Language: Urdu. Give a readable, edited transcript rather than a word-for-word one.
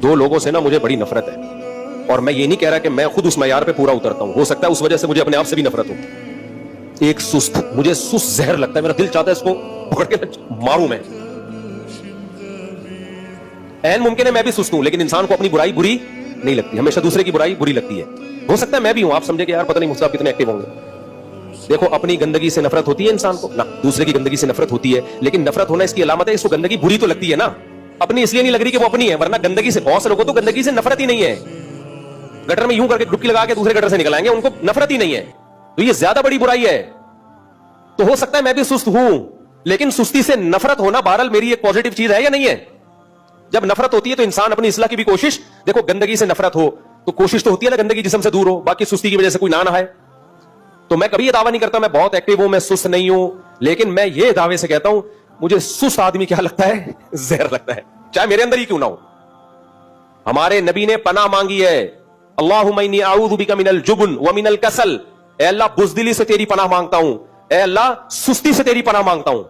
دو لوگوں سے نا مجھے بڑی نفرت ہے، اور میں یہ نہیں کہہ رہا کہ میں خود اس معیار پہ پورا اترتا ہوں، ہو سکتا ہے اس وجہ سے مجھے اپنے آپ سے بھی نفرت ہو۔ ایک سست، مجھے سست زہر لگتا ہے، میرا دل چاہتا ہے اس کو پکڑ کے ماروں میں۔ عین ممکن ہے میں بھی سست ہوں، لیکن انسان کو اپنی برائی بری نہیں لگتی، ہمیشہ دوسرے کی برائی بری لگتی ہے۔ ہو سکتا ہے میں بھی ہوں، آپ سمجھے کہ یار پتہ نہیں مجھ سے آپ کتنے ایکٹیو ہوں گے۔ دیکھو اپنی گندگی سے نفرت ہوتی ہے انسان کو نہ، دوسرے کی گندگی سے نفرت ہوتی ہے، لیکن نفرت ہونا اس کی علامت ہے اس کو گندگی بری تو لگتی ہے نا، اپنی اس لیے نہیں لگ رہی کہ وہ اپنی ہے، ورنہ گندگی سے بہت سے لوگوں کو تو گندگی سے نفرت ہی نہیں ہے، گٹر میں یوں کر کے ڈبکی لگا کے دوسرے گٹر سے نکل آئیں گے، ان کو نفرت ہی نہیں ہے، تو یہ زیادہ بڑی برائی ہے۔ تو ہو سکتا ہے میں بھی سست ہوں، لیکن سستی سے نفرت ہونا بہرحال میری ایک پازیٹیو چیز ہے یا نہیں ہے؟ جب نفرت ہوتی ہے تو انسان اپنی اصلاح کی بھی کوشش، دیکھو گندگی سے نفرت ہو تو کوشش تو ہوتی ہے نا گندگی جسم سے دور ہو، باقی سستی کی وجہ سے کوئی نہ نہائے۔ تو میں کبھی یہ دعویٰ نہیں کرتا میں بہت ایکٹیو ہوں، میں سست نہیں ہوں، لیکن میں یہ دعوے سے کہتا ہوں مجھے سست آدمی کیا لگتا ہے؟ زہر لگتا ہے، چاہے میرے اندر ہی کیوں نہ ہو۔ ہمارے نبی نے پناہ مانگی ہے، اللہم انی اعوذ بک من الجبن ومن الکسل، اے اللہ بزدلی سے تیری پناہ مانگتا ہوں، اے اللہ سستی سے تیری پناہ مانگتا ہوں۔